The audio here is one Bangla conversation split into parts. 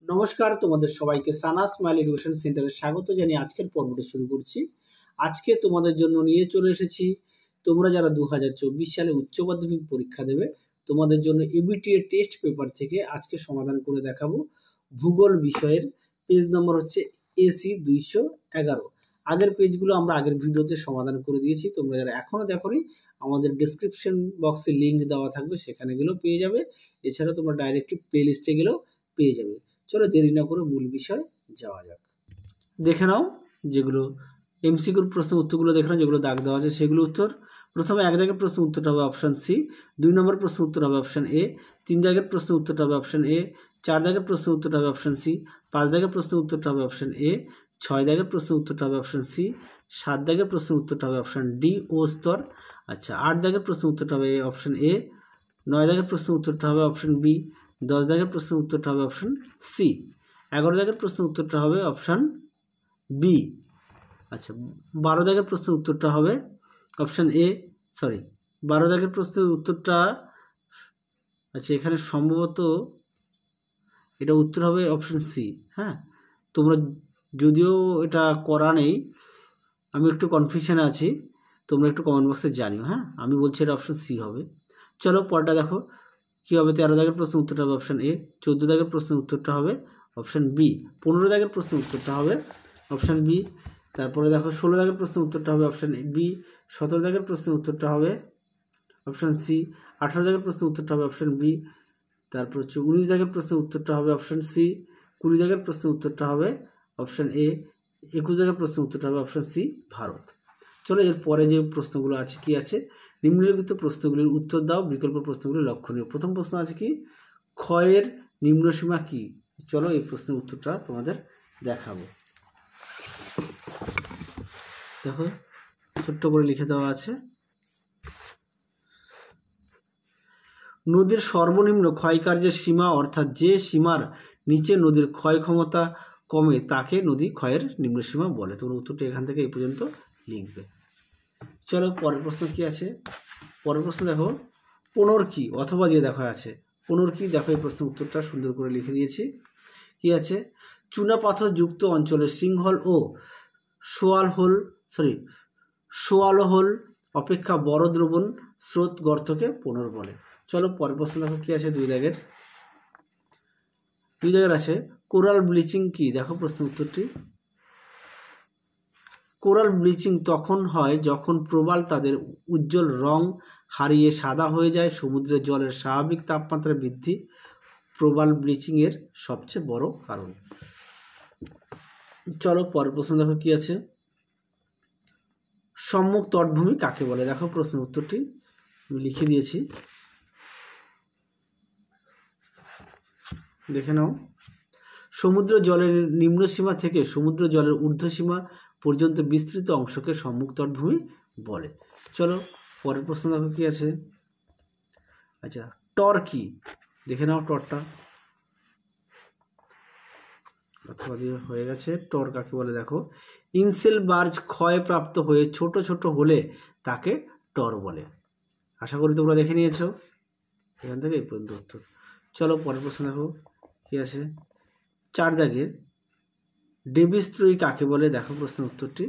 নমস্কার, তোমাদের সবাইকে সানা স্মাইল এডুকেশন সেন্টারে স্বাগত জানিয়ে আজকের পর্বটি শুরু করছি। আজকে তোমাদের জন্য নিয়ে চলে এসেছি, তোমরা যারা 2024 সালে উচ্চ মাধ্যমিক পরীক্ষা দেবে তোমাদের জন্য এবিটিএ টেস্ট পেপার থেকে আজকে সমাধান করে দেখাবো। ভূগোল বিষয়ের পেজ নম্বর হচ্ছে AC 211। আগের পেজগুলো আমরা আগের ভিডিওতে সমাধান করে দিয়েছি, তোমরা যারা এখনও দেখোনি আমাদের ডেসক্রিপশন বক্সে লিঙ্ক দেওয়া থাকবে, সেখানে গেলেও পেয়ে যাবে। এছাড়া তোমরা ডাইরেক্টলি প্লে লিস্টে গেলেও পেয়ে যাবে। চলো দেরি না করে মূল বিষয় যাওয়া যাক। দেখে নাও যেগুলো এমসিকিউর প্রশ্ন উত্তরগুলো দেখে নাও, যেগুলো দাগ দেওয়া আছে সেগুলো উত্তর। প্রথমে 1 দাগের প্রশ্ন উত্তরটা হবে অপশান সি, 2 নম্বর প্রশ্ন উত্তর হবে অপশান এ, 3 দাগের প্রশ্ন উত্তরটা হবে অপশান এ, 4 দাগের প্রশ্ন উত্তরটা হবে অপশান সি, 5 দাগের প্রশ্ন উত্তরটা হবে অপশান এ, 6 দাগের প্রশ্ন উত্তরটা হবে অপশান সি, 7 দাগের প্রশ্ন উত্তরটা হবে অপশান ডি ও স্তর। আচ্ছা, 8 দাগের প্রশ্ন উত্তরটা হবে অপশান এ, 9 দাগের প্রশ্ন উত্তরটা হবে অপশান বি, 10 দাগের প্রশ্ন উত্তরটা হবে অপশান সি, 11 দাগের প্রশ্ন উত্তরটা হবে অপশান বি। আচ্ছা, 12 দাগের প্রশ্ন উত্তরটা হবে অপশান এ, 12 দাগের প্রশ্নের উত্তরটা, আচ্ছা এখানে সম্ভবত এটা উত্তর হবে অপশান সি। হ্যাঁ, তোমরা যদিও এটা করা নেই, আমি একটু কনফিউশনে আছি, তোমরা একটু কমেন্ট বক্সে জানিও। হ্যাঁ, আমি বলছি এটা অপশান সি হবে। চলো পরটা দেখো কী হবে। 13 দাগের প্রশ্ন উত্তরটা হবে অপশান এ, 14 দাগের প্রশ্নের উত্তরটা হবে অপশান বি, 15 দাগের প্রশ্নের উত্তরটা হবে অপশান বি। তারপরে দেখো 16 দাগের প্রশ্নের উত্তরটা হবে অপশান বি, 17 দাগের প্রশ্নের উত্তরটা হবে অপশান সি, 18 দাগের প্রশ্নের উত্তরটা হবে অপশান বি। তারপর হচ্ছে 19 দাগের প্রশ্নের উত্তরটা হবে অপশান সি, 20 দাগের প্রশ্নের উত্তরটা হবে অপশান এ, 21 দাগের প্রশ্নের উত্তরটা হবে অপশান সি ভারত। চলো এর পরে যে প্রশ্নগুলো আছে কি আছে, নিম্নলিখিত প্রশ্নগুলির উত্তর দাও, বিকল্প প্রশ্নগুলি লক্ষণীয়। প্রথম প্রশ্ন আছে কি, ক্ষয়ের নিম্নসীমা কি? চলো এই প্রশ্নের উত্তরটা তোমাদের দেখাবো। দেখো ছোট্ট করে লিখে দেওয়া আছে, নদীর সর্বনিম্ন ক্ষয়কার্যের সীমা, অর্থাৎ যে সীমার নিচে নদীর ক্ষয় ক্ষমতা কমে তাকে নদী ক্ষয়ের নিম্নসীমা বলে। তোমরা উত্তরটা এখান থেকে এই পর্যন্ত লিখবে। চলো পরের প্রশ্ন কি আছে। পরের প্রশ্ন দেখো, পুনর কি অথবা দিয়ে দেখা আছে, পুনর কি? দেখো এই প্রশ্নের উত্তরটা সুন্দর করে লিখে দিয়েছি। কি আছে, চুনা পাথর যুক্ত অঞ্চলের সিংহল ও সোয়ালহোল অপেক্ষা বড় দ্রবণ স্রোত গর্তকে পুনর বলে। চলো পরের প্রশ্ন দেখো কি আছে। 2 দাগের আছে কোরাল ব্লিচিং কি? দেখো প্রশ্ন উত্তরটি, কোরাল ব্লিচিং তখন হয় যখন প্রবাল তাদের উজ্জ্বল রং হারিয়ে সাদা হয়ে যায়। সমুদ্রের জলের স্বাভাবিক তাপমাত্রা বৃদ্ধি প্রবাল ব্লিচিংয়ের সবচেয়ে বড় কারণ। চলো পরের প্রশ্ন দেখো কি আছে, সম্মুখ তটভূমি কাকে বলে? দেখো প্রশ্ন উত্তরটি আমি লিখে দিয়েছি, দেখে নাও। সমুদ্র জলের নিম্নসীমা থেকে সমুদ্র জলের ঊর্ধ্বসীমা পর্যন্ত বিস্তৃত অংশকে সম্মুখ তটভূমি বলে। চলো পরের প্রশ্ন দেখো কি আছে। আচ্ছা, টর কি? দেখে নাও টরটা, অথবা দিয়ে হয়ে গেছে। টর কাকে বলে দেখো, ইনসেল বার্জ ক্ষয়প্রাপ্ত হয়ে ছোট ছোট হলে তাকে টর বলে। আশা করি তোমরা দেখে নিয়েছো, এখান থেকে এই পর্যন্ত উত্তর। চলো পরের প্রশ্ন দেখো কি আছে। 4 দাগের ডেভিস ত্রয়ী কাকে বলে? দেখো প্রশ্ন উত্তরটি,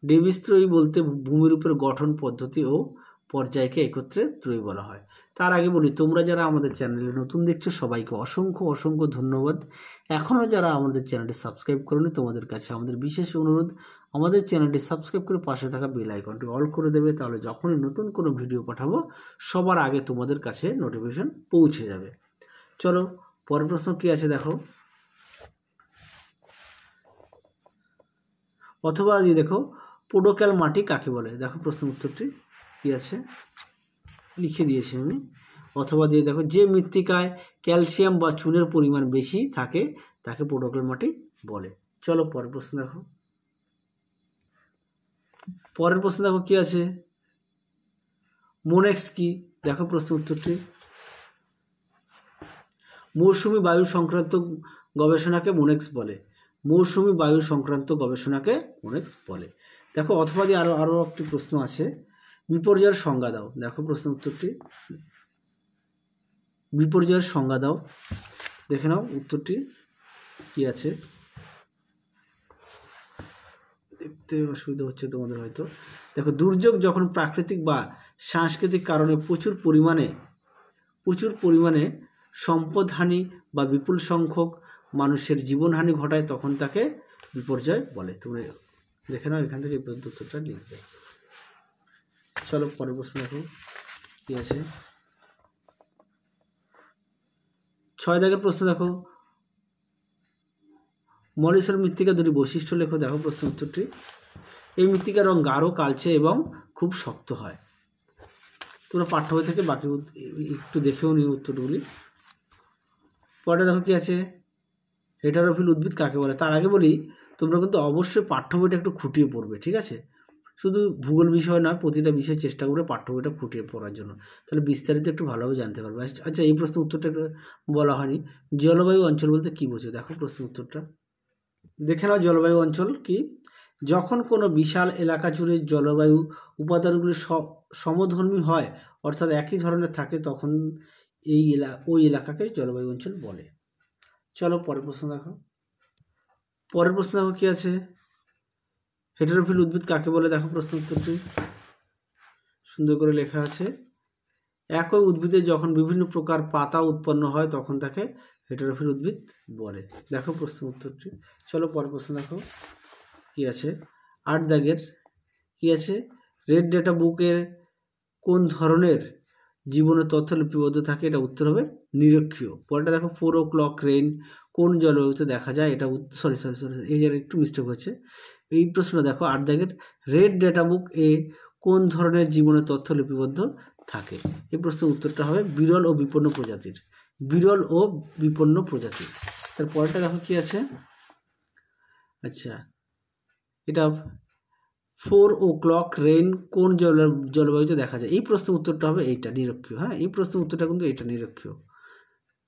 ডেভিস ত্রয়ী বলতে ভূমির উপর গঠন পদ্ধতি ও পর্যায়কে একত্রে ত্রয়ী বলা হয়। তার আগে বলি, তোমরা যারা আমাদের চ্যানেলে নতুন দেখছো সবাইকে অসংখ্য অসংখ্য ধন্যবাদ। এখনও যারা আমাদের চ্যানেলটি সাবস্ক্রাইব করোনি তোমাদের কাছে আমাদের বিশেষ অনুরোধ, আমাদের চ্যানেলটি সাবস্ক্রাইব করে পাশে থাকা বেল আইকনটি অল করে দেবে, তাহলে যখনই নতুন কোনো ভিডিও পাঠাবো সবার আগে তোমাদের কাছে নোটিফিকেশন পৌঁছে যাবে। চলো পরের প্রশ্ন কি আছে দেখো, অথবা দিয়ে দেখো পোডোক্যাল মাটি কাকে বলে? দেখো প্রশ্ন উত্তরটি কি আছে, লিখে দিয়েছি আমি। অথবা দিয়ে দেখো, যে মৃত্তিকায় ক্যালসিয়াম বা চুনের পরিমাণ বেশি থাকে তাকে পোডোক্যাল মাটি বলে। চলো পরের প্রশ্ন দেখো। পরের প্রশ্ন দেখো কি আছে, মোনেক্স কি? দেখো প্রশ্ন উত্তরটি, মৌসুমি বায়ু সংক্রান্ত গবেষণাকে মোনেক্স বলে। মৌসুমি বায়ু সংক্রান্ত গবেষণাকে মোনেক্স বলে। দেখো অথবা দিয়ে আরও একটি প্রশ্ন আছে, বিপর্যয়ের সংজ্ঞা দাও। দেখো প্রশ্ন উত্তরটি, বিপর্যয়ের সংজ্ঞা দাও। দেখে নাও উত্তরটি কি আছে, দেখতে অসুবিধা হচ্ছে তোমাদের হয়তো। দেখো, দুর্যোগ যখন প্রাকৃতিক বা সাংস্কৃতিক কারণে প্রচুর পরিমাণে সম্পদহানি বা বিপুল সংখ্যক মানুষের জীবনহানি ঘটায়, তখন তাকে বিপর্যয় বলে। তোমরা দেখে নাও, এখান থেকে উত্তরটা লিখবে। চলো পরের প্রশ্ন দেখো কি আছে। 6 দাগের প্রশ্ন দেখো, মরিসের মৃত্তিকা দুটি বৈশিষ্ট্য লেখো। দেখো প্রশ্ন উত্তরটি, এই মৃত্তিকার রং গাঢ়, কালচে এবং খুব শক্ত হয়। তোমরা পাঠ্য বই থেকে বাকি একটু দেখেও নিও উত্তরগুলি। পরে দেখো কি আছে, হেটারোফিল উদ্ভিদ কাকে বলে। তার আগে বলি, তোমরা কিন্তু অবশ্যই পাঠ্য বইটা একটু খুঁটিয়ে পড়বে, ঠিক আছে? শুধু ভূগোল বিষয় নয়, প্রতিটা বিষয়ে চেষ্টা করবে পাঠ্য বইটা খুঁটিয়ে পড়ার জন্য, তাহলে বিস্তারিত একটু ভালোভাবে জানতে পারবে। আচ্ছা, এই প্রশ্ন উত্তরটা একটু বলা হয়নি, জলবায়ু অঞ্চল বলতে কী বোঝো? দেখো প্রশ্ন উত্তরটা দেখে নাও। জলবায়ু অঞ্চল কি? যখন কোনো বিশাল এলাকা জুড়ে জলবায়ু উপাদানগুলি সমধর্মী হয়, অর্থাৎ একই ধরনের থাকে, তখন ওই এলাকাকে জলবায়ু অঞ্চল বলে। চলো পরের প্রশ্ন দেখো। পরের প্রশ্ন দেখো কি আছে, হেটারোফিল উদ্ভিদ কাকে বলে। দেখো প্রশ্ন উত্তরটি সুন্দর করে লেখা আছে, একই উদ্ভিদে যখন বিভিন্ন প্রকার পাতা উৎপন্ন হয়, তখন তাকে হেটারোফিল উদ্ভিদ বলে। দেখো প্রশ্ন উত্তরটি। চলো পরের প্রশ্ন দেখো কি আছে। 8 দাগের কি আছে, রেড ডেটা বুকের কোন ধরনের জীবনের তথ্য লিপিবদ্ধ থাকে? এটা উত্তর হবে নিরক্ষীয়। পরেরটা দেখো, 4 o'clock রেইন কোন জলবায়ুতে দেখা যায়? এটা সরি, এই জায়গায় একটু মিস্টেক হচ্ছে। এই প্রশ্নটা দেখো, 8 দাগের, রেড ডেটা বুক এ কোন ধরনের জীবনের তথ্য লিপিবদ্ধ থাকে? এই প্রশ্নের উত্তরটা হবে বিরল ও বিপন্ন প্রজাতির। বিরল ও বিপন্ন প্রজাতির। তারপরটা দেখো কি আছে। আচ্ছা, এটা 4 o'clock রেইন কোন জলবায়ুতে দেখা যায়? এই প্রশ্নের উত্তরটা হবে এইটা, নিরক্ষীয়। হ্যাঁ, এই প্রশ্নের উত্তরটা কিন্তু এইটা, নিরক্ষীয়।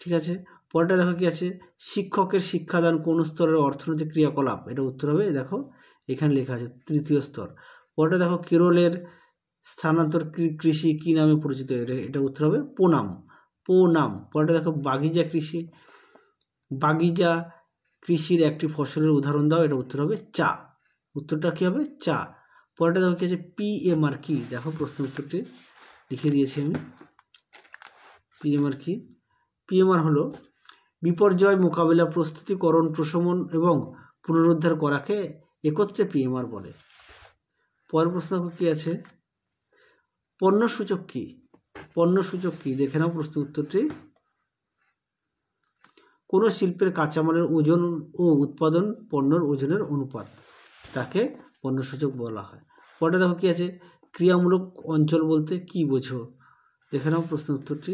ঠিক আছে, পরেরটা দেখো কি আছে, শিক্ষকের শিক্ষাদান কোন স্তরের অর্থনৈতিক ক্রিয়াকলাপ? এটা উত্তর হবে, দেখো এখানে লেখা আছে 3য় স্তর। পরেরটা দেখো, কেরলের স্থানান্তর কৃষি কি নামে পরিচিত? এটা উত্তর হবে পোনাম। পরেরটা দেখো, বাগিচা কৃষির একটি ফসলের উদাহরণ দাও। এটা উত্তর হবে চা। উত্তরটা কি হবে? চা। পরেরটা দেখো কি আছে, পিএমআর কি? দেখো প্রশ্ন উত্তরটি লিখে দিয়েছি আমি। পিএমআর কি? পিএমআর হলো বিপর্যয় মোকাবিলা, প্রস্তুতিকরণ, প্রশমন এবং পুনরুদ্ধার করাকে একত্রে পিএমআর বলে। পরের প্রশ্ন কি আছে, পণ্য সূচক কি? দেখে নাও প্রশ্ন উত্তরটি। কোনো শিল্পের কাঁচামালের ওজন ও উৎপাদন পণ্যের ওজনের অনুপাত, তাকে পণ্য সূচক বলা হয়। পরে দেখো কি আছে, ক্রিয়ামূলক অঞ্চল বলতে কি বোঝো? দেখে নাও প্রশ্ন উত্তরটি।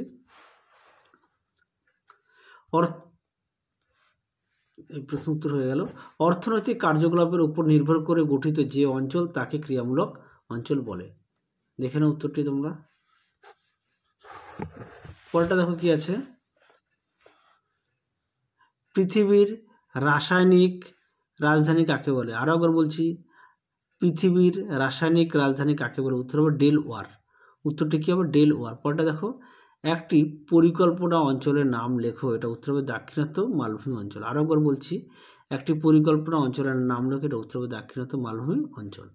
এই প্রশ্ন উত্তর হয়ে গেল, অর্থনৈতিক কার্যকলাপের উপর নির্ভর করে গঠিত যে অঞ্চল, তাকে ক্রিয়ামূলক অঞ্চল বলে। দেখে নাও উত্তরটি তোমরা। পরেরটা দেখো কি আছে, পৃথিবীর রাসায়নিক রাজধানী কাকে বলে? আরও একবার বলছি, পৃথিবীর রাসায়নিক রাজধানী কাকে বলে? উত্তর হবে ডেলওয়ার। উত্তরটি কী হবে? ডেলওয়ার। পরটা দেখো, একটি পরিকল্পনা অঞ্চলের নাম লেখো। এটা উত্তর হবে দাক্ষিণাত্য মালভূমি অঞ্চল। আরও একবার বলছি, একটি পরিকল্পনা অঞ্চলের নাম লেখো। এটা উত্তর হবে দাক্ষিণাত্য মালভূমি অঞ্চল।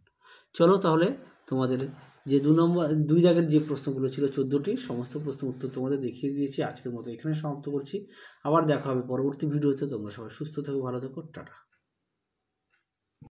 চলো তাহলে তোমাদের যে 2 দাগের যে প্রশ্নগুলো ছিল 14টি, সমস্ত প্রশ্ন উত্তর তোমাদের দেখিয়ে দিয়েছি। আজকের মতো এখানে সমাপ্ত করছি। আবার দেখা হবে পরবর্তী ভিডিওতে। তোমরা সবাই সুস্থ থাকো, ভালো থাকো, টাটা।